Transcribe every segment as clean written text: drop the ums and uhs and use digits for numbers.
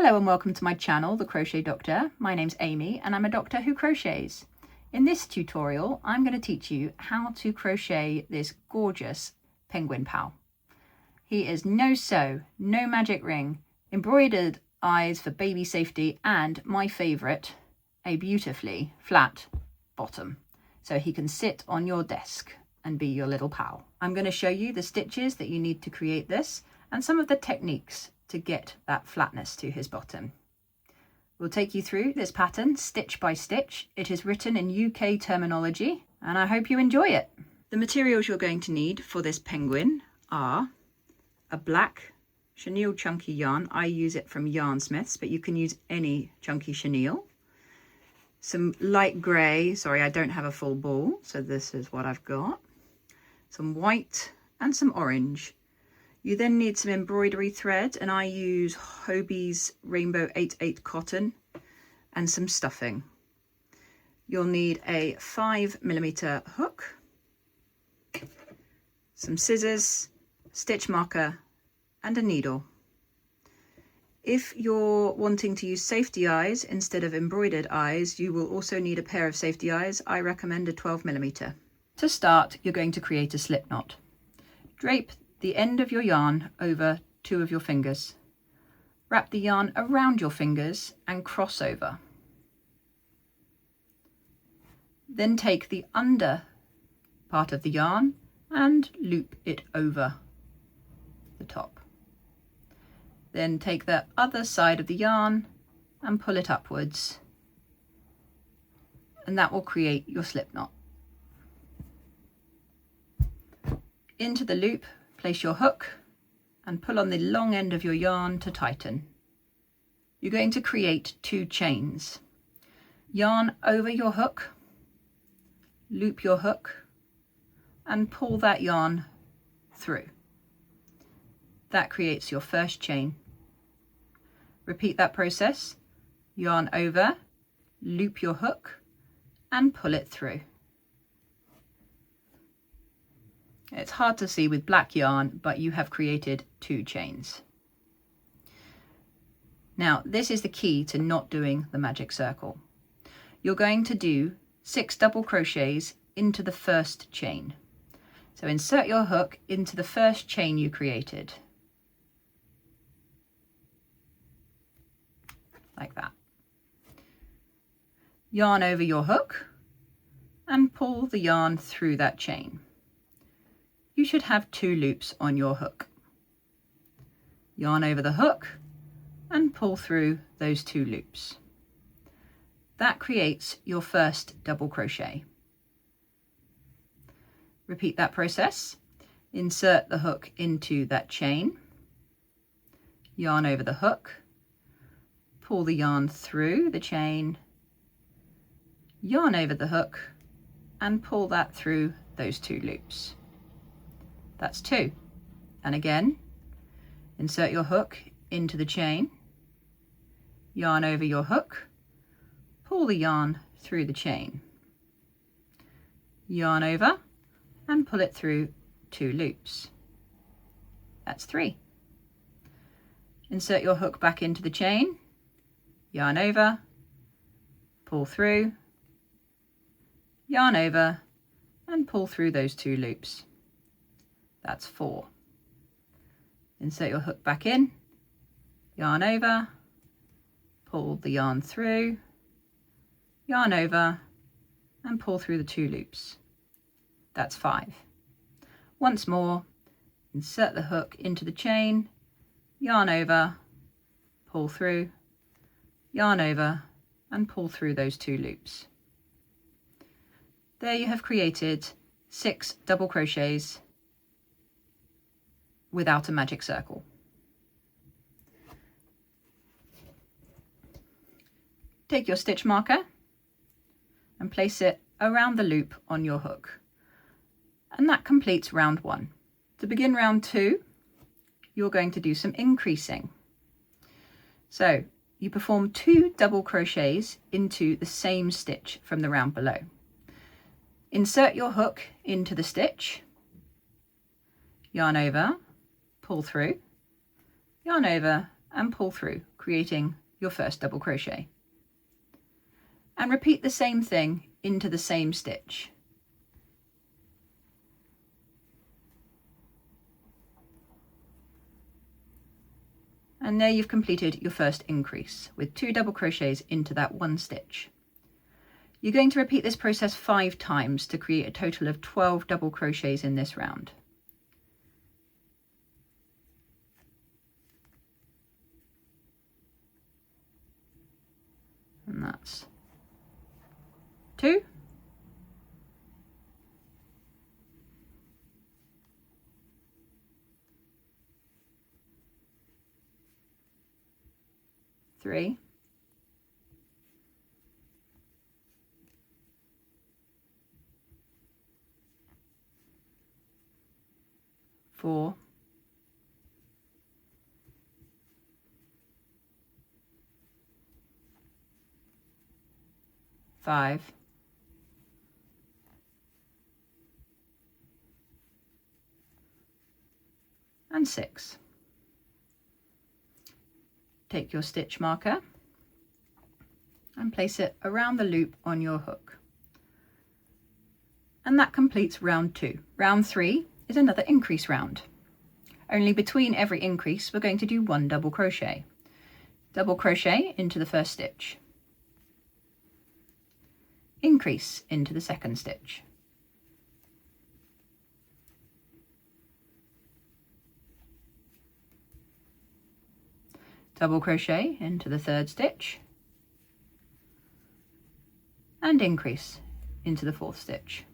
Hello and welcome to my channel, The Crochet Doctor. My name's Amy and I'm a doctor who crochets. In this tutorial, I'm going to teach you how to crochet this gorgeous penguin pal. He is no sew, no magic ring, embroidered eyes for baby safety, and my favourite, a beautifully flat bottom. So he can sit on your desk and be your little pal. I'm going to show you the stitches that you need to create this and some of the techniques to get that flatness to his bottom. We'll take you through this pattern stitch by stitch. It is written in UK terminology and I hope you enjoy it. The materials you're going to need for this penguin are a black chenille chunky yarn. I use it from Yarnsmiths, but you can use any chunky chenille. Some light grey, sorry I don't have a full ball, so this is what I've got. Some white and some orange. You then need some embroidery thread, and I use Hobie's Rainbow 88 cotton and some stuffing. You'll need a 5mm hook, some scissors, stitch marker and a needle. If you're wanting to use safety eyes instead of embroidered eyes, you will also need a pair of safety eyes. I recommend a 12mm. To start, you're going to create a slip knot. Drape the end of your yarn over two of your fingers. Wrap the yarn around your fingers and cross over. Then take the under part of the yarn and loop it over the top. Then take the other side of the yarn and pull it upwards, and that will create your slip knot. Into the loop, place your hook and pull on the long end of your yarn to tighten. You're going to create 2 chains. Yarn over your hook, loop your hook and pull that yarn through. That creates your first chain. Repeat that process. Yarn over, loop your hook and pull it through. It's hard to see with black yarn, but you have created 2 chains. Now, this is the key to not doing the magic circle. You're going to do 6 double crochets into the first chain. So insert your hook into the first chain you created. Like that. Yarn over your hook and pull the yarn through that chain. You should have 2 loops on your hook. Yarn over the hook and pull through those 2 loops. That creates your first double crochet. Repeat that process. Insert the hook into that chain. Yarn over the hook. Pull the yarn through the chain. Yarn over the hook and pull that through those 2 loops. That's 2. And again, insert your hook into the chain, yarn over your hook, pull the yarn through the chain, yarn over and pull it through 2 loops. That's 3. Insert your hook back into the chain, yarn over, pull through, yarn over and pull through those 2 loops. That's 4. Insert your hook back in, yarn over, pull the yarn through, yarn over and pull through the 2 loops. That's 5. Once more, insert the hook into the chain, yarn over, pull through, yarn over and pull through those 2 loops. There you have created 6 double crochets without a magic circle. Take your stitch marker and place it around the loop on your hook, and that completes round 1. To begin round 2, you're going to do some increasing. So you perform 2 double crochets into the same stitch from the round below. Insert your hook into the stitch, yarn over, pull through, yarn over and pull through, creating your first double crochet. And repeat the same thing into the same stitch. And there you've completed your first increase with 2 double crochets into that one stitch. You're going to repeat this process 5 times to create a total of 12 double crochets in this round. And that's 2. 3. 4. 5. 6. Take your stitch marker and place it around the loop on your hook. And that completes round 2. Round 3 is another increase round. Only between every increase we're going to do 1 double crochet. Double crochet into the first stitch. Increase into the second stitch. Double crochet into the third stitch and increase into the fourth stitch.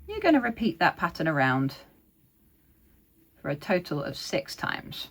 You're going to repeat that pattern around for a total of 6 times.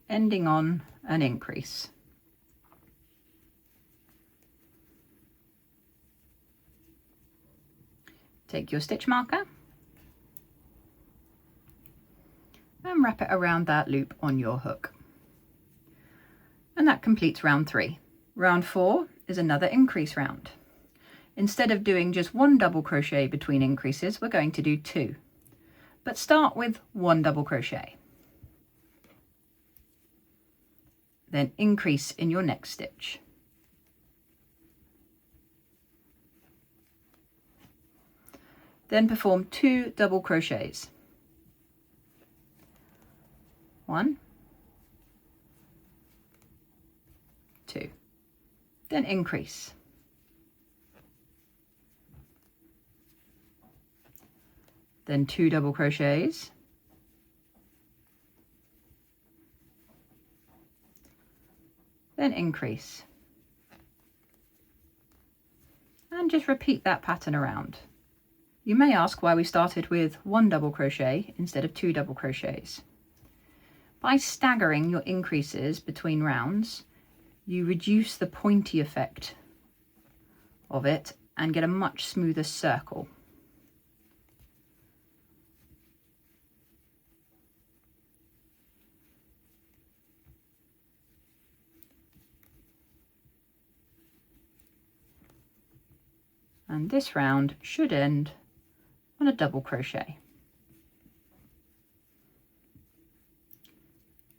Ending on an increase. Take your stitch marker and wrap it around that loop on your hook. And that completes round 3. Round 4 is another increase round. Instead of doing just 1 double crochet between increases, we're going to do 2. But start with 1 double crochet. Then increase in your next stitch. Then perform 2 double crochets. 1, 2. Then increase. Then 2 double crochets. Then increase. And just repeat that pattern around. You may ask why we started with 1 double crochet instead of 2 double crochets. By staggering your increases between rounds, you reduce the pointy effect of it and get a much smoother circle. And this round should end on a double crochet.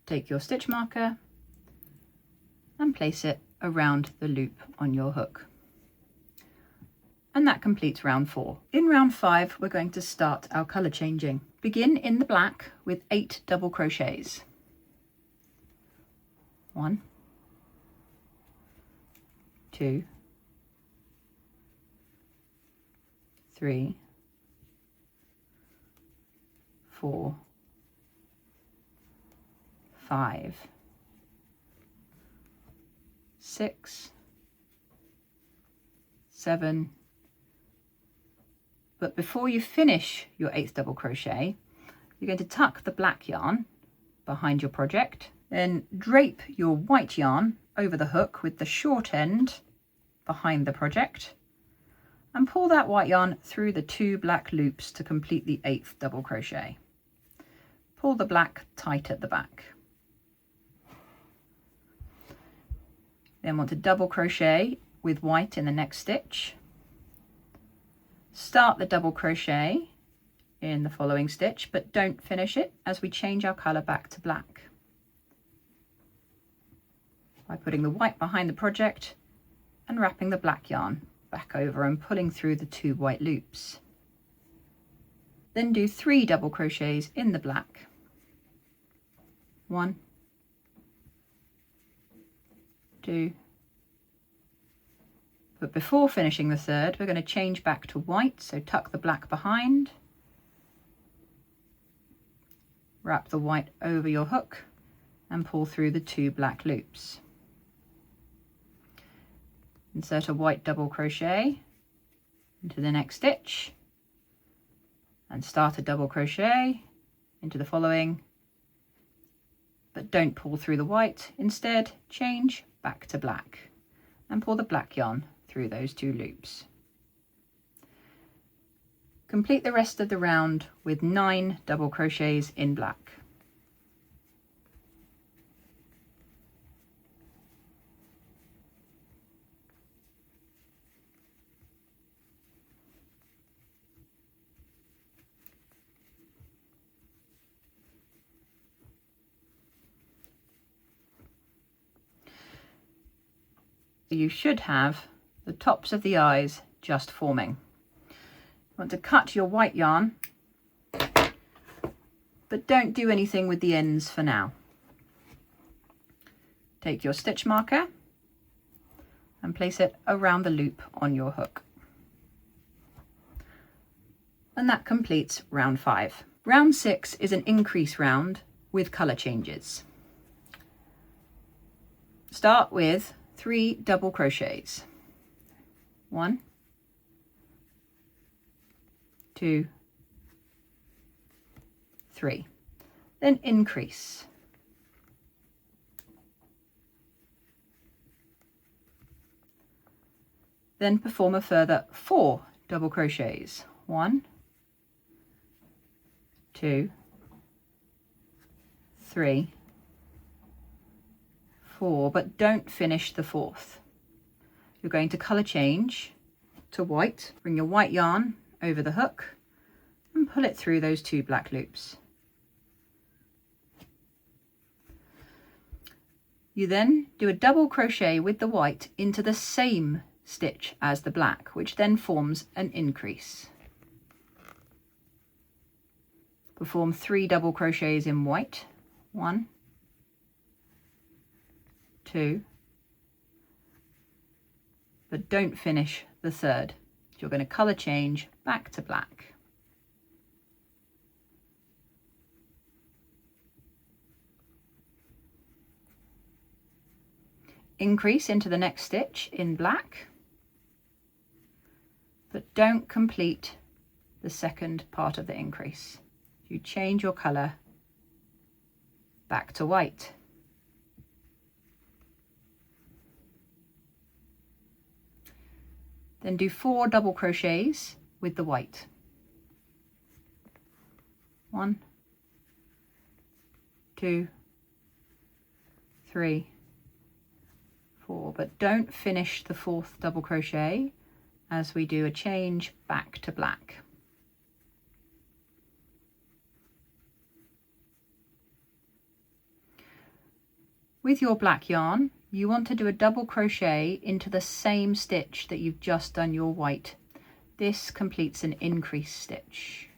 Take your stitch marker and place it around the loop on your hook. And that completes round 4. In round 5, we're going to start our colour changing. Begin in the black with 8 double crochets. 1, 2, 3, 4, 5, 6, 7. But before you finish your 8th double crochet, you're going to tuck the black yarn behind your project. Then drape your white yarn over the hook with the short end behind the project and pull that white yarn through the 2 black loops to complete the 8th double crochet. Pull the black tight at the back. Then want to double crochet with white in the next stitch. Start the double crochet in the following stitch, but don't finish it as we change our colour back to black. By putting the white behind the project and wrapping the black yarn back over and pulling through the 2 white loops. Then do 3 double crochets in the black. 1, 2, but before finishing the 3rd, we're going to change back to white, so tuck the black behind, wrap the white over your hook and pull through the 2 black loops. Insert a white double crochet into the next stitch and start a double crochet into the following, but don't pull through the white. Instead, change back to black and pull the black yarn through those 2 loops. Complete the rest of the round with 9 double crochets in black. You should have the tops of the eyes just forming. You want to cut your white yarn, but don't do anything with the ends for now. Take your stitch marker and place it around the loop on your hook. And that completes round 5. Round 6 is an increase round with colour changes. Start with 3 double crochets. 1, 2, 3. Then increase. Then perform a further 4 double crochets. 1, 2, 3, 4, but don't finish the 4th. You're going to colour change to white. Bring your white yarn over the hook and pull it through those 2 black loops. You then do a double crochet with the white into the same stitch as the black, which then forms an increase. Perform 3 double crochets in white. 1, 2, but don't finish the 3rd. You're going to colour change back to black. Increase into the next stitch in black, but don't complete the 2nd part of the increase. You change your colour back to white. Then do 4 double crochets with the white. 1, 2, 3, 4, but don't finish the 4th double crochet as we do a change back to black. With your black yarn, you want to do a double crochet into the same stitch that you've just done your white. This completes an increase stitch.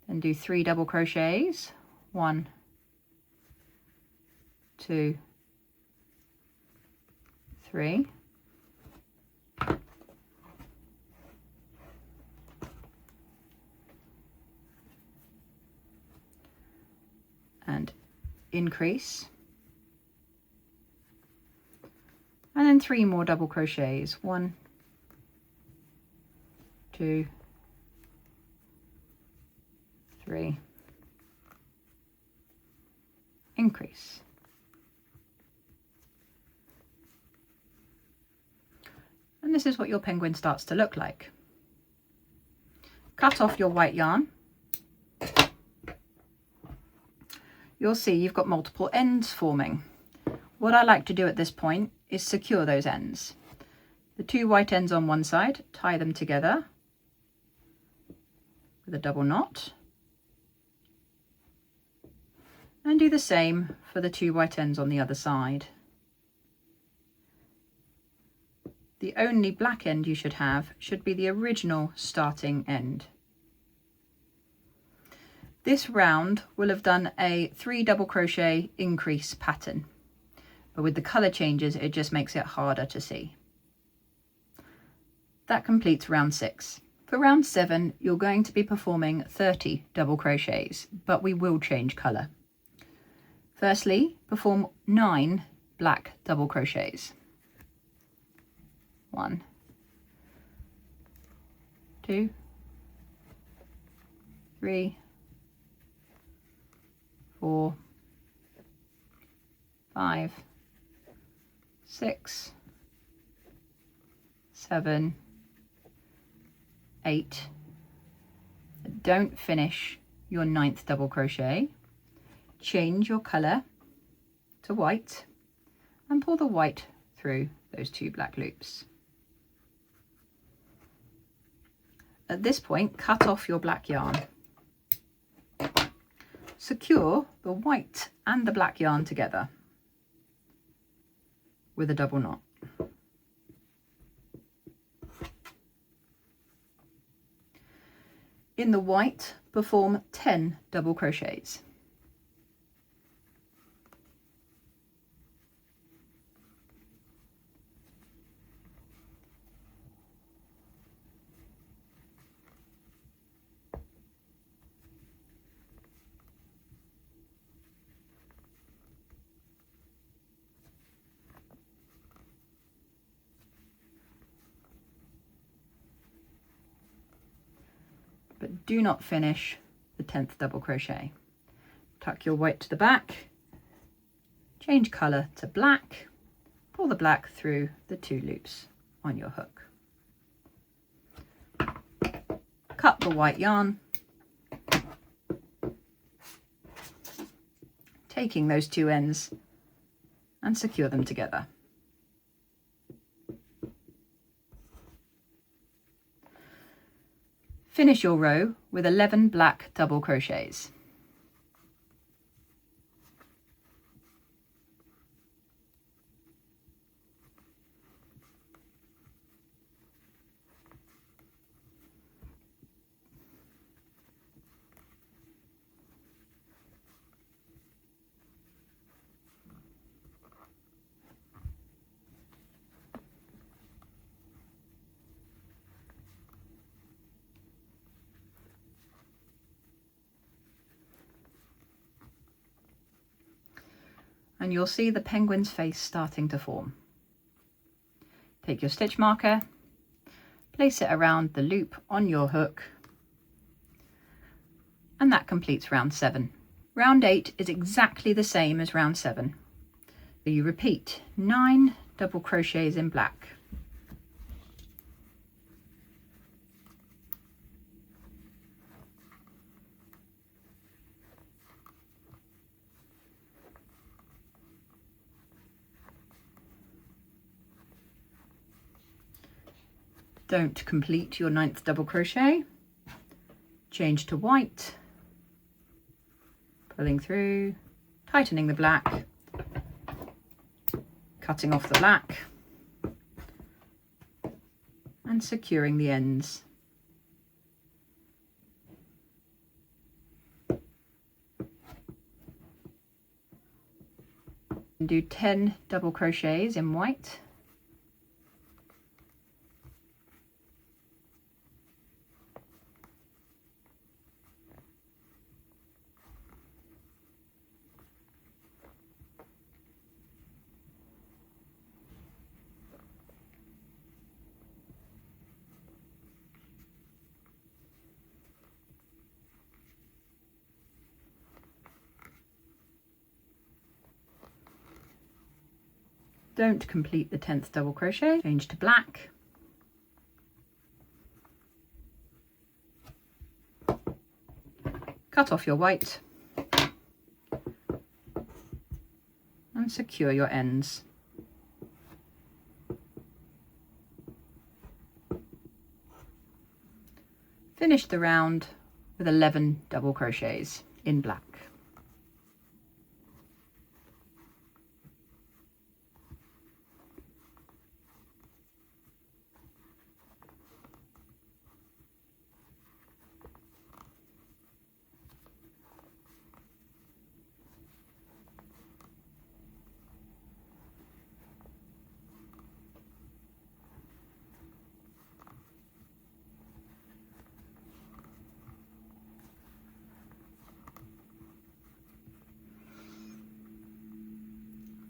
Then do 3 double crochets. 1, 2, 3. And increase, and then 3 more double crochets. 1, 2, 3, increase. And this is what your penguin starts to look like. Cut off your white yarn. You'll see you've got multiple ends forming. What I like to do at this point is secure those ends. The 2 white ends on one side, tie them together with a double knot, and do the same for the 2 white ends on the other side. The only black end you should have should be the original starting end. This round will have done a 3 double crochet increase pattern, but with the colour changes it just makes it harder to see. That completes round 6. For round 7 you're going to be performing 30 double crochets, but we will change colour. Firstly, perform 9 black double crochets. 1, 2, 3, 4, 5, 6, 7, 8. Don't finish your 9th double crochet. Change your colour to white and pull the white through those 2 black loops. At this point, cut off your black yarn. Secure the white and the black yarn together with a double knot. In the white, perform 10 double crochets. But do not finish the 10th double crochet. Tuck your white to the back, change colour to black, pull the black through the 2 loops on your hook. Cut the white yarn, taking those 2 ends and secure them together. Finish your row with 11 black double crochets. And you'll see the penguin's face starting to form. Take your stitch marker, place it around the loop on your hook, and that completes round 7. Round 8 is exactly the same as round 7. So you repeat 9 double crochets in black. Don't complete your 9th double crochet. Change to white, pulling through, tightening the black, cutting off the black, and securing the ends. And do 10 double crochets in white. Don't complete the 10th double crochet, change to black. Cut off your white and secure your ends. Finish the round with 11 double crochets in black.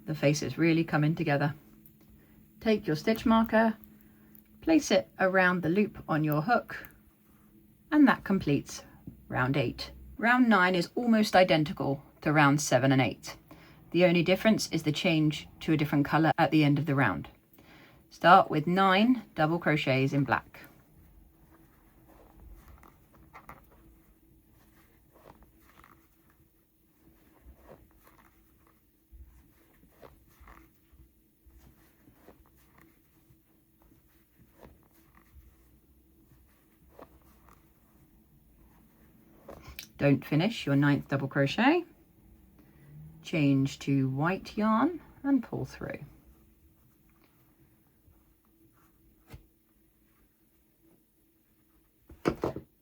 The face is really coming together. Take your stitch marker, place it around the loop on your hook, and that completes round 8. Round 9 is almost identical to round 7 and 8. The only difference is the change to a different colour at the end of the round. Start with 9 double crochets in black. Don't finish your 9th double crochet. Change to white yarn and pull through.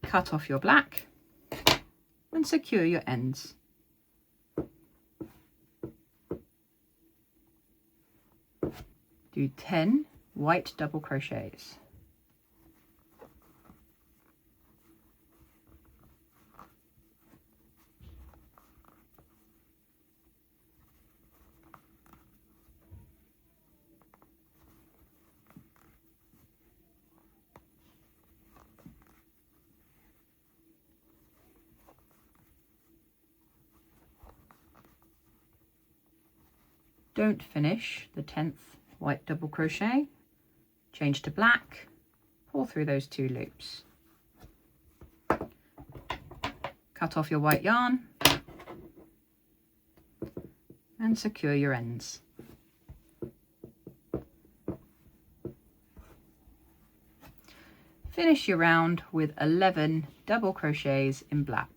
Cut off your black and secure your ends. Do 10 white double crochets. Don't finish the 10th white double crochet. Change to black, pull through those 2 loops. Cut off your white yarn and secure your ends. Finish your round with 11 double crochets in black.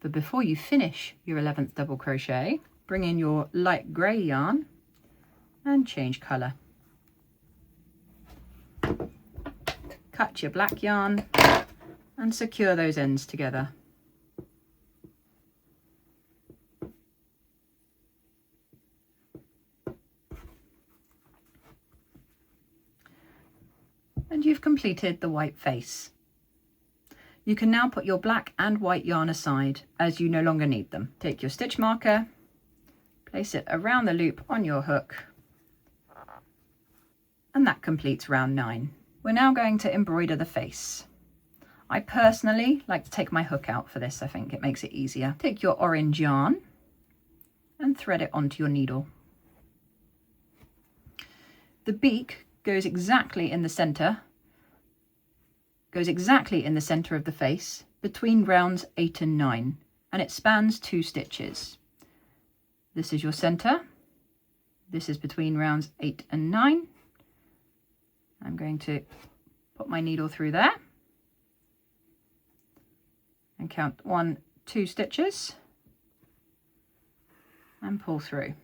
But before you finish your 11th double crochet, bring in your light grey yarn and change colour. Cut your black yarn and secure those ends together. And you've completed the white face. You can now put your black and white yarn aside as you no longer need them. Take your stitch marker, place it around the loop on your hook, and that completes round 9. We're now going to embroider the face. I personally like to take my hook out for this. I think it makes it easier. Take your orange yarn and thread it onto your needle. The beak goes exactly in the center of the face between rounds 8 and 9, and it spans 2 stitches. This is your center. This is between rounds 8 and 9. I'm going to put my needle through there and count 1, 2 stitches and pull through.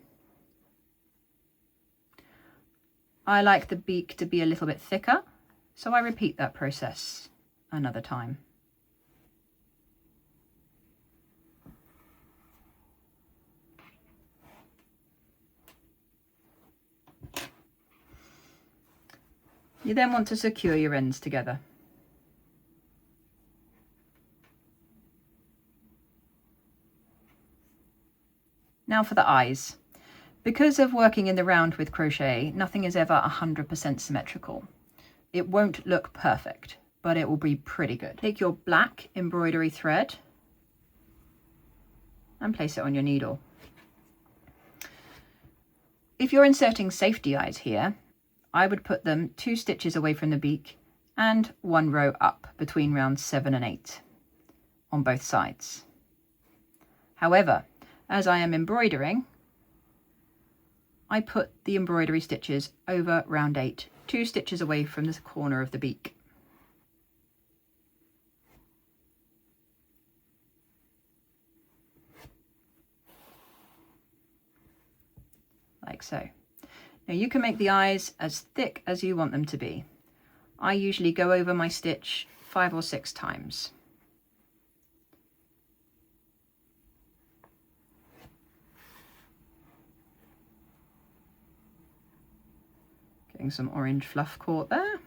I like the beak to be a little bit thicker, so I repeat that process another time. You then want to secure your ends together. Now for the eyes. Because of working in the round with crochet, nothing is ever 100% symmetrical. It won't look perfect, but it will be pretty good. Take your black embroidery thread and place it on your needle. If you're inserting safety eyes here, I would put them 2 stitches away from the beak and 1 row up between rounds 7 and 8 on both sides. However, as I am embroidering, I put the embroidery stitches over round 8, 2 stitches away from the corner of the beak. Like so. Now you can make the eyes as thick as you want them to be. I usually go over my stitch 5 or 6 times. Getting some orange fluff caught there.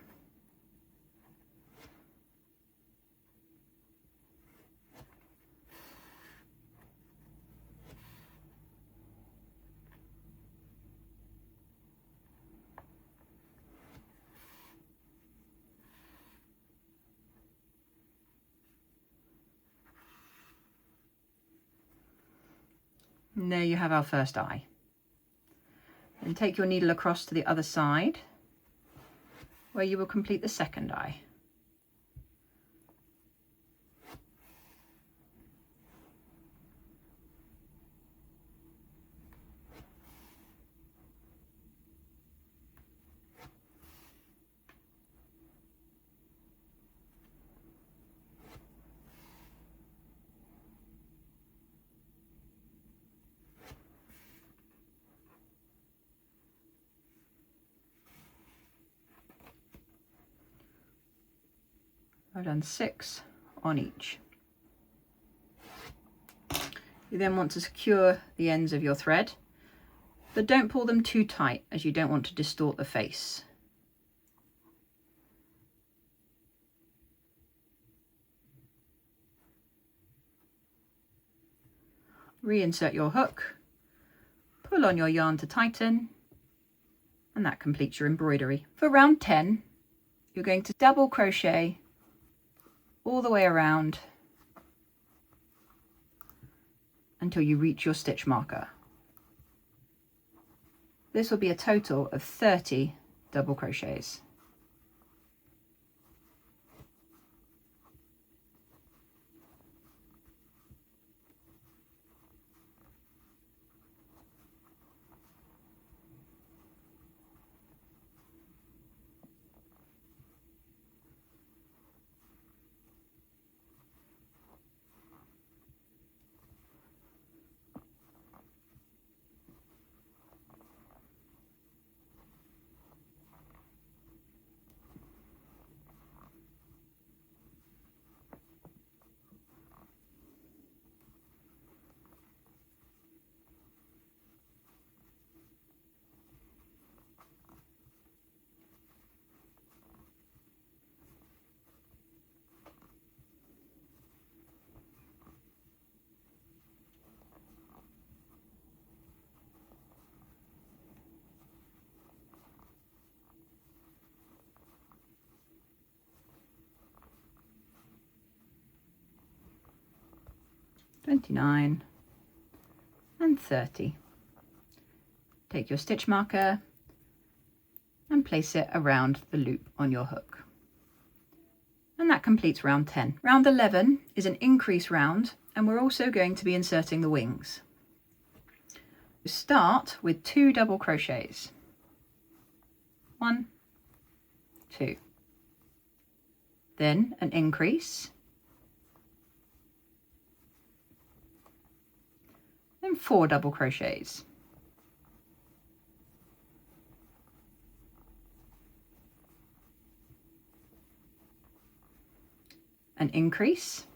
And there you have our first eye. Then take your needle across to the other side, where you will complete the second eye. I've done 6 on each. You then want to secure the ends of your thread, but don't pull them too tight as you don't want to distort the face. Reinsert your hook, pull on your yarn to tighten, and that completes your embroidery. For round 10, you're going to double crochet all the way around until you reach your stitch marker. This will be a total of 30 double crochets. $29 and $30. Take your stitch marker and place it around the loop on your hook. And that completes round 10. Round 11 is an increase round, and we're also going to be inserting the wings. Start with 2 double crochets. 1, 2. Then an increase. Then 4 double crochets. An increase.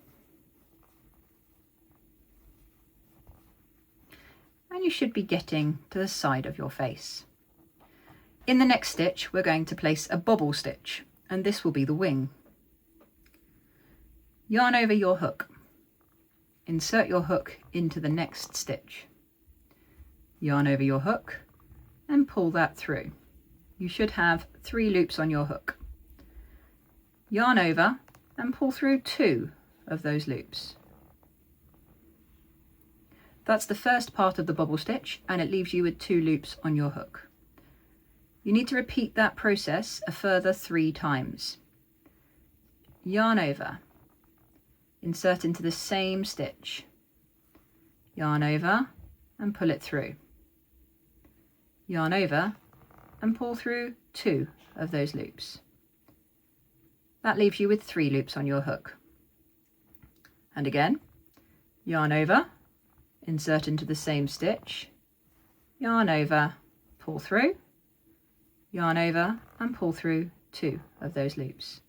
And you should be getting to the side of your face. In the next stitch, we're going to place a bobble stitch, and this will be the wing. Yarn over your hook. Insert your hook into the next stitch. yarn over your hook and pull that through. You should have 3 loops on your hook. Yarn over and pull through 2 of those loops. That's the first part of the bobble stitch, and it leaves you with 2 loops on your hook. You need to repeat that process a further 3 times. Yarn over, insert into the same stitch, yarn over and pull it through. Yarn over and pull through 2 of those loops. That leaves you with 3 loops on your hook. And again, yarn over, insert into the same stitch, yarn over, pull through, yarn over and pull through 2 of those loops.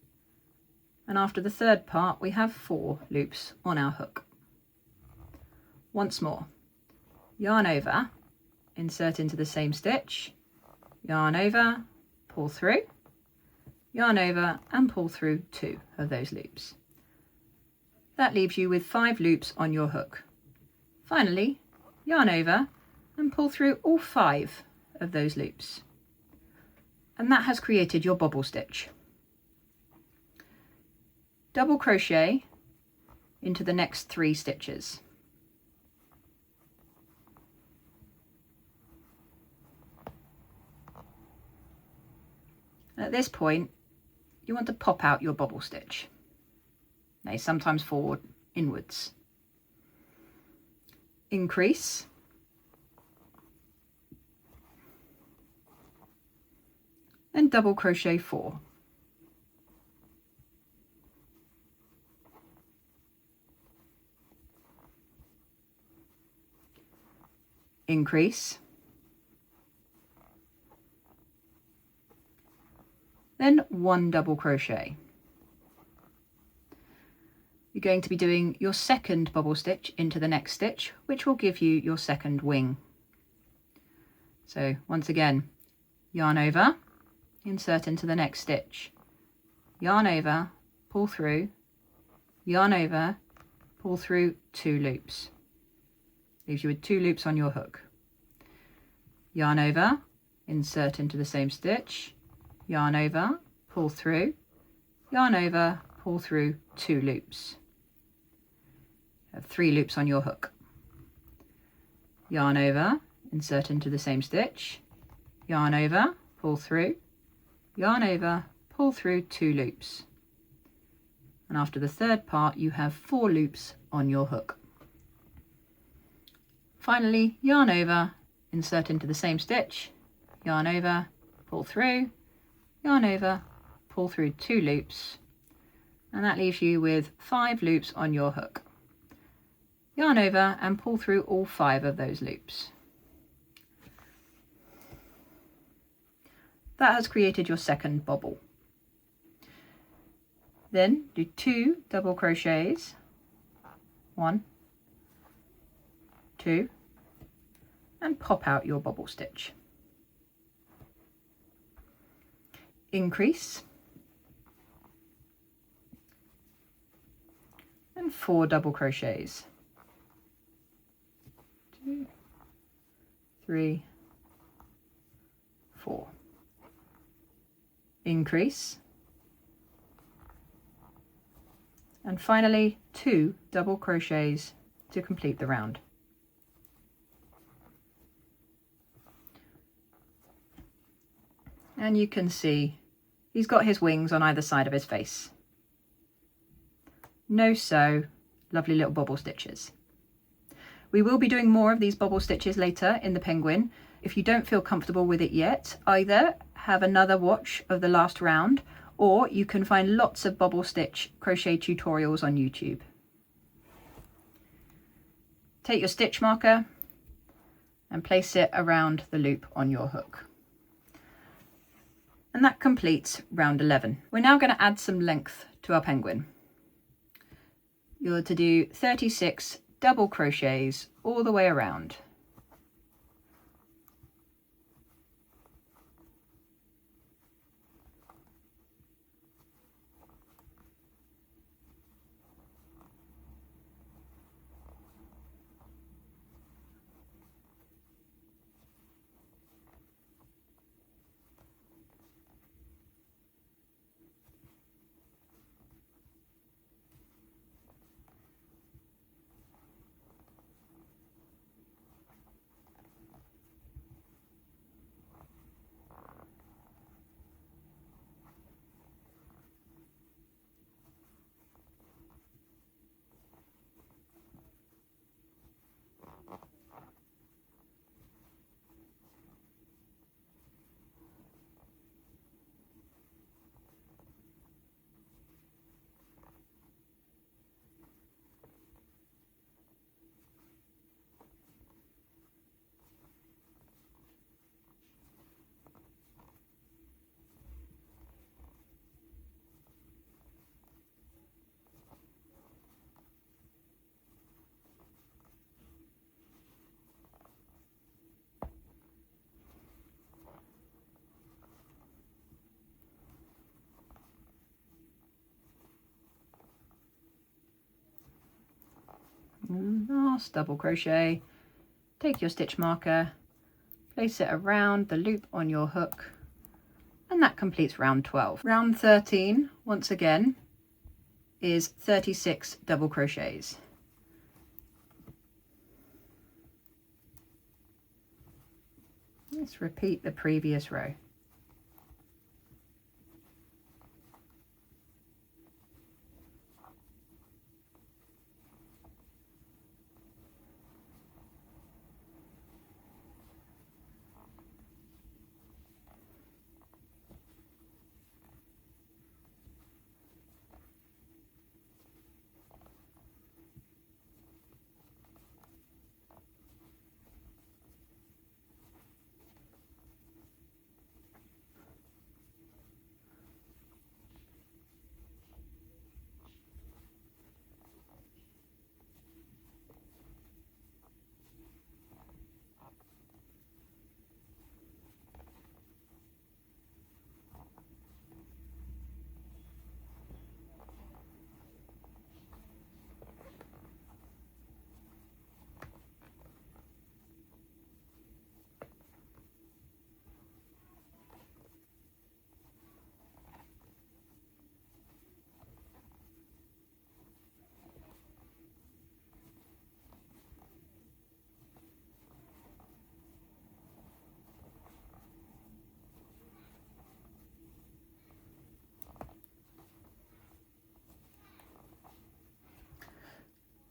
And after the third part, we have 4 loops on our hook. Once more, yarn over, insert into the same stitch, yarn over, pull through, yarn over and pull through 2 of those loops. That leaves you with 5 loops on your hook. Finally, yarn over and pull through all 5 of those loops. And that has created your bobble stitch. Double crochet into the next 3 stitches. At this point, you want to pop out your bobble stitch. They sometimes fall inwards. Increase, and double crochet 4. Increase, then 1 double crochet. You're going to be doing your second bobble stitch into the next stitch, which will give you your second wing. So once again, yarn over, insert into the next stitch, yarn over, pull through, yarn over, pull through 2 loops. Leaves you with 2 loops on your hook. Yarn over, insert into the same stitch, yarn over, pull through, yarn over, pull through 2 loops. Have 3 loops on your hook. Yarn over, insert into the same stitch, yarn over, pull through, yarn over, pull through 2 loops. And after the third part, you have 4 loops on your hook. Finally, yarn over, insert into the same stitch, yarn over, pull through, yarn over, pull through 2 loops, and that leaves you with 5 loops on your hook. Yarn over and pull through all 5 of those loops. That has created your second bobble. Then do 2 double crochets, 1, 2, and pop out your bobble stitch. Increase, and 4 double crochets, 2, 3, 4. Increase, and finally 2 double crochets to complete the round. And you can see he's got his wings on either side of his face. No sew, lovely little bobble stitches. We will be doing more of these bobble stitches later in the penguin. If you don't feel comfortable with it yet, either have another watch of the last round, or you can find lots of bobble stitch crochet tutorials on YouTube. Take your stitch marker and place it around the loop on your hook. And that completes round 11. We're now going to add some length to our penguin. You're to do 36 double crochets all the way around. Last double crochet, take your stitch marker, place it around the loop on your hook, and that completes round 12. Round 13, once again, is 36 double crochets. Let's repeat the previous row.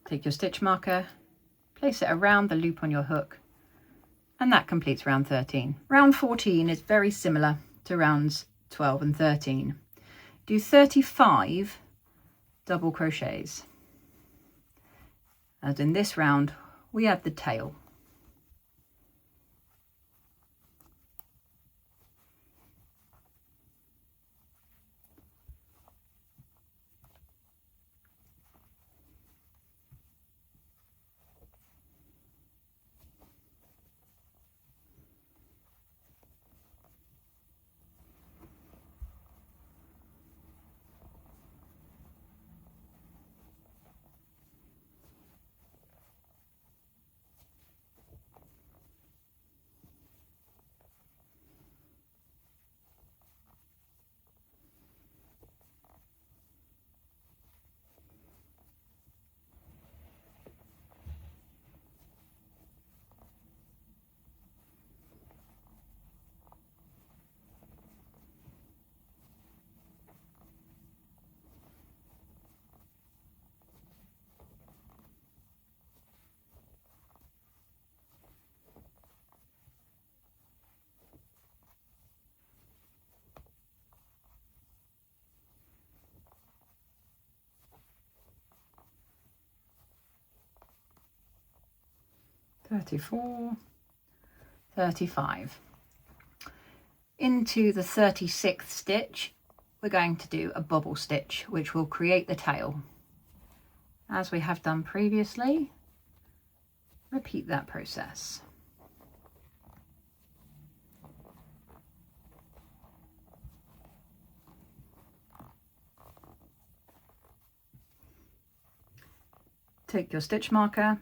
Take your stitch marker, place it around the loop on your hook, and that completes round 13. Round 14 is very similar to rounds 12 and 13. Do 35 double crochets. As in this round, we add the tail. "34, 35. Into the 36th stitch, we're going to do a bobble stitch, which will create the tail. As we have done previously, repeat that process. Take your stitch marker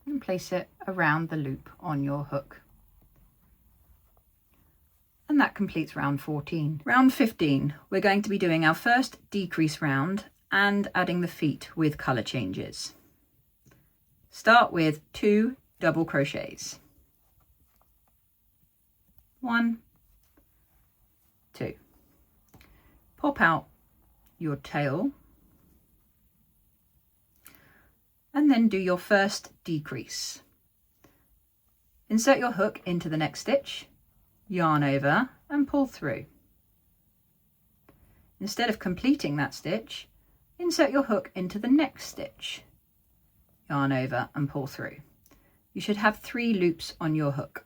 and place it around the loop on your hook. And that completes round 14. Round 15, we're going to be doing our first decrease round and adding the feet with colour changes. Start with 2 double crochets. 1, 2. Pop out your tail and then do your first decrease. Insert your hook into the next stitch, yarn over and pull through. Instead of completing that stitch, insert your hook into the next stitch, yarn over and pull through. You should have 3 loops on your hook.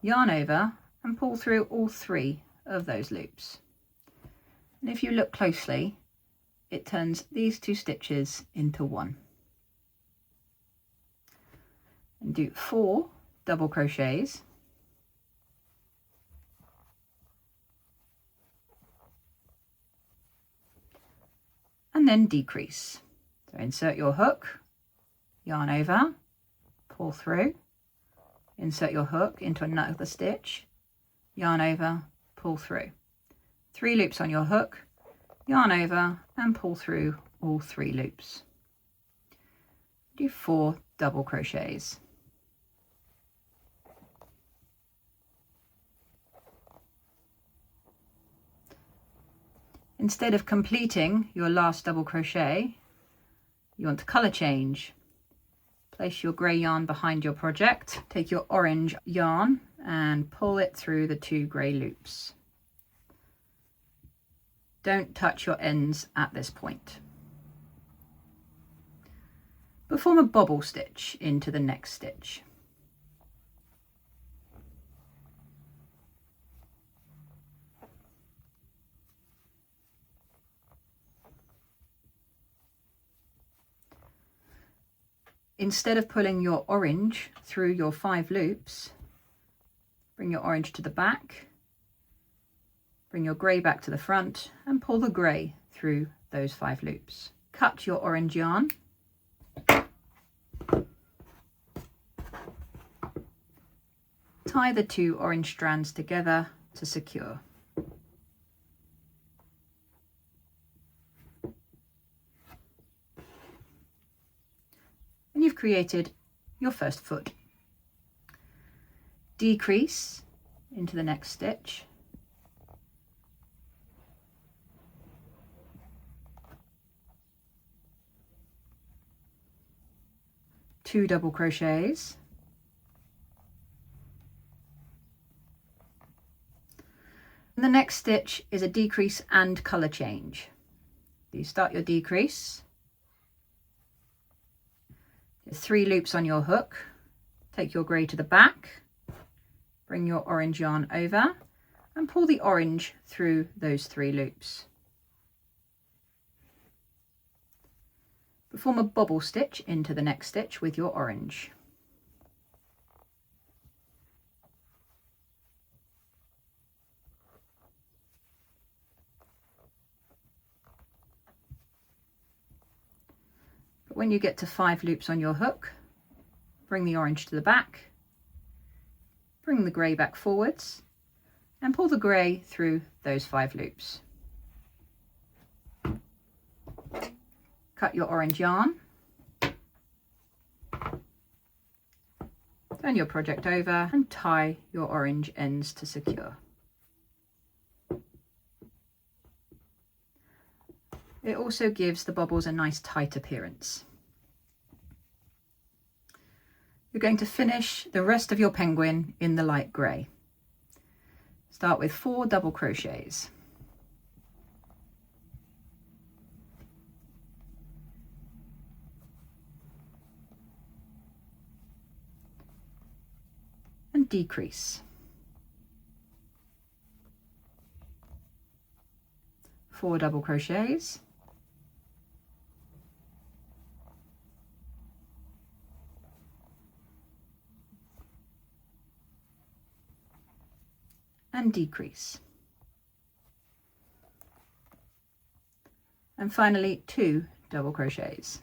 Yarn over and pull through all 3 of those loops. And if you look closely, it turns these 2 stitches into 1. And do 4 double crochets. And then decrease. So insert your hook, yarn over, pull through, insert your hook into another stitch, yarn over, pull through. 3 loops on your hook, yarn over and pull through all 3 loops. Do 4 double crochets. Instead of completing your last double crochet, you want to colour change. Place your grey yarn behind your project, take your orange yarn and pull it through the 2 grey loops. Don't touch your ends at this point. Perform a bobble stitch into the next stitch. Instead of pulling your orange through your 5 loops, bring your orange to the back, bring your grey back to the front and pull the grey through those 5 loops. Cut your orange yarn. Tie the 2 orange strands together to secure. And you've created your first foot. Decrease into the next stitch. Two double crochets. And the next stitch is a decrease and colour change. You start your decrease. 3 loops on your hook, take your grey to the back, bring your orange yarn over and pull the orange through those 3 loops. Perform a bobble stitch into the next stitch with your orange. But when you get to 5 loops on your hook, bring the orange to the back, bring the grey back forwards and pull the grey through those 5 loops. Cut your orange yarn, turn your project over and tie your orange ends to secure. It also gives the bobbles a nice tight appearance. You're going to finish the rest of your penguin in the light grey. Start with 4 double crochets. And decrease. 4 double crochets. And decrease. And finally 2 double crochets.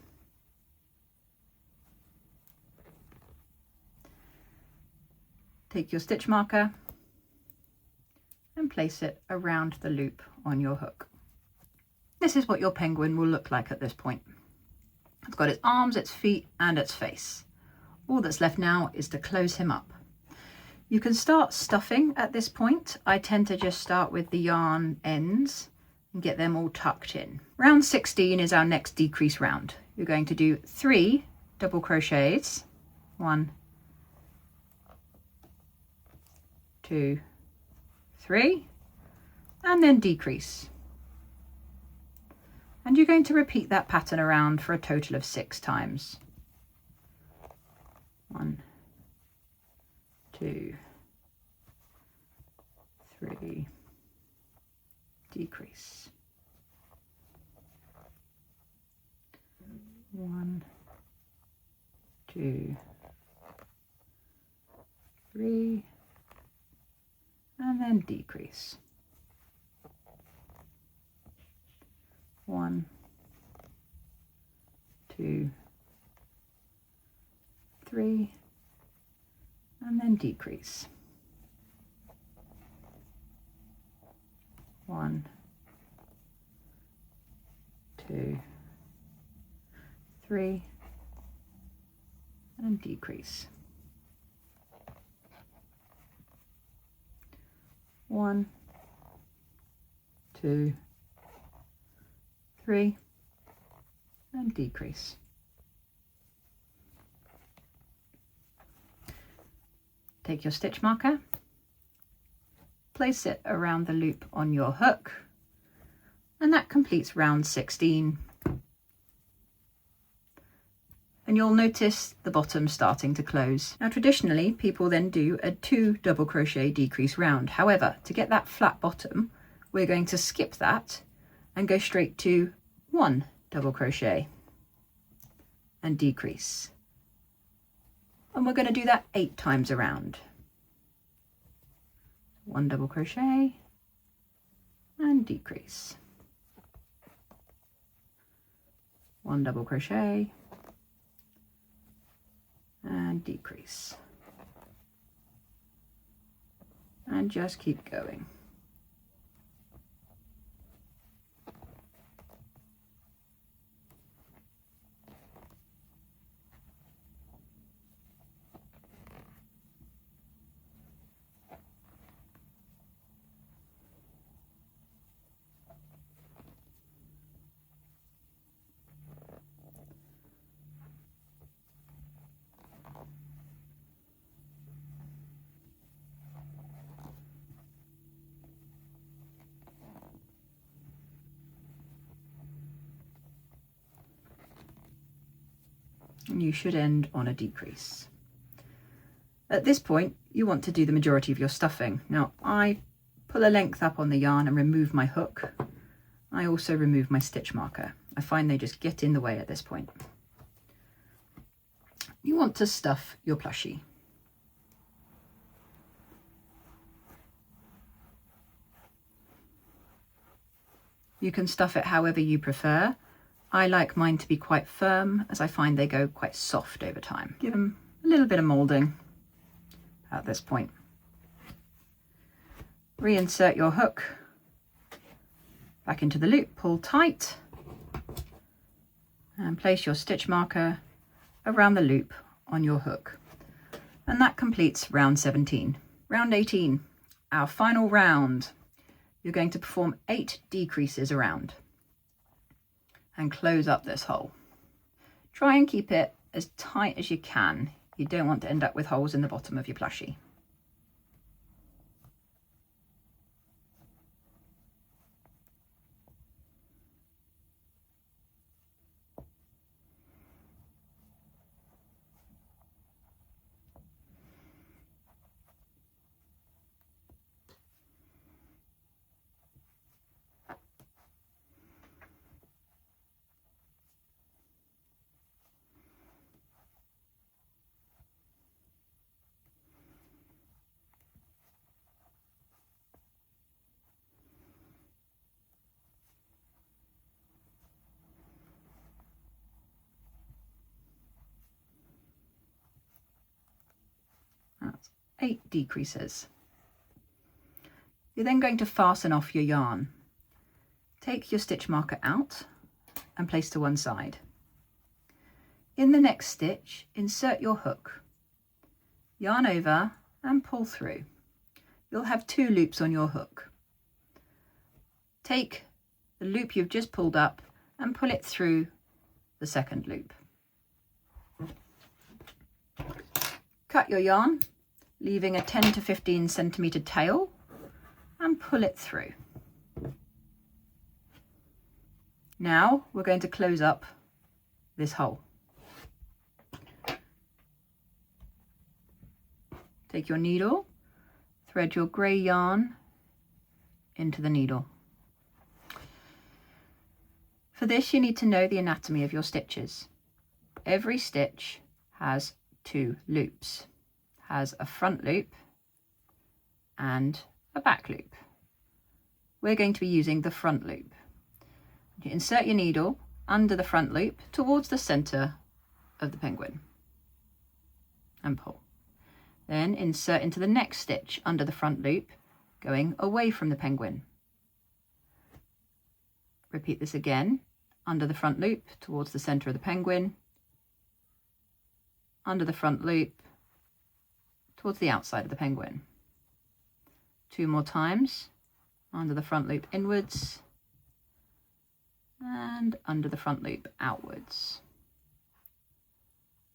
Take your stitch marker and place it around the loop on your hook. This is what your penguin will look like at this point. It's got its arms, its feet and its face. All that's left now is to close him up. You can start stuffing at this point. I tend to just start with the yarn ends and get them all tucked in. Round 16 is our next decrease round. You're going to do 3 double crochets. 1, 2, 3, and then decrease. And you're going to repeat that pattern around for a total of 6 times. 1, 2, 3, decrease. 1, 2, 3, and then decrease. 1, 2, 3, and then decrease. 1, 2, 3, and decrease. 1, 2, 3, and decrease. Take your stitch marker, place it around the loop on your hook, and that completes round 16. And you'll notice the bottom starting to close. Now traditionally people then do a 2 double crochet decrease round. However, to get that flat bottom, we're going to skip that and go straight to 1 double crochet and decrease. And we're going to do that 8 times around. 1 double crochet and decrease. 1 double crochet and decrease. And just keep going. And you should end on a decrease. At this point, you want to do the majority of your stuffing. Now, I pull a length up on the yarn and remove my hook. I also remove my stitch marker. I find they just get in the way at this point. You want to stuff your plushie. You can stuff it however you prefer. I like mine to be quite firm, as I find they go quite soft over time. Give them a little bit of moulding at this point. Reinsert your hook back into the loop, pull tight, and place your stitch marker around the loop on your hook. And that completes round 17. Round 18, our final round. You're going to perform 8 decreases around and close up this hole. Try and keep it as tight as you can. You don't want to end up with holes in the bottom of your plushie. That's 8 decreases. You're then going to fasten off your yarn. Take your stitch marker out and place to one side. In the next stitch, insert your hook, yarn over and pull through. You'll have 2 loops on your hook. Take the loop you've just pulled up and pull it through the second loop. Cut your yarn, leaving a 10 to 15 centimetre tail, and pull it through. Now we're going to close up this hole. Take your needle, thread your grey yarn into the needle. For this, you need to know the anatomy of your stitches. Every stitch has 2 loops, has a front loop and a back loop. We're going to be using the front loop. You insert your needle under the front loop towards the center of the penguin and pull. Then insert into the next stitch under the front loop, going away from the penguin. Repeat this again, under the front loop towards the center of the penguin, under the front loop towards the outside of the penguin. 2 more times, under the front loop inwards and under the front loop outwards.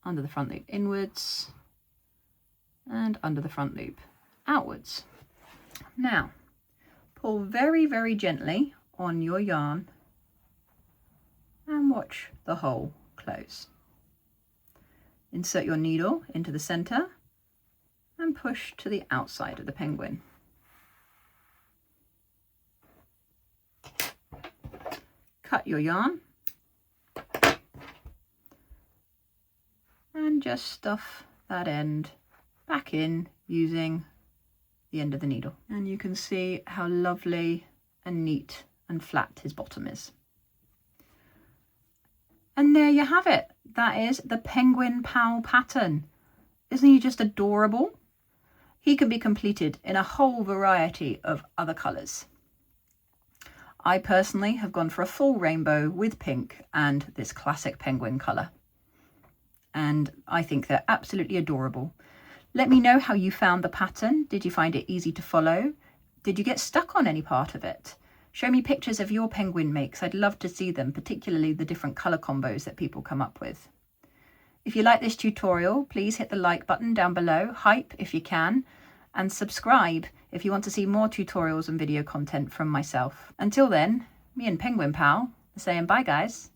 Under the front loop inwards and under the front loop outwards. Now, pull very, very gently on your yarn and watch the hole close. Insert your needle into the center and push to the outside of the penguin. Cut your yarn and just stuff that end back in using the end of the needle. And you can see how lovely and neat and flat his bottom is. And there you have it. That is the Penguin Pal pattern. Isn't he just adorable? He can be completed in a whole variety of other colours. I personally have gone for a full rainbow with pink and this classic penguin colour. And I think they're absolutely adorable. Let me know how you found the pattern. Did you find it easy to follow? Did you get stuck on any part of it? Show me pictures of your penguin makes. I'd love to see them, particularly the different colour combos that people come up with. If you like this tutorial, please hit the like button down below, hype if you can, and subscribe if you want to see more tutorials and video content from myself. Until then, me and Penguin Pal are saying bye guys.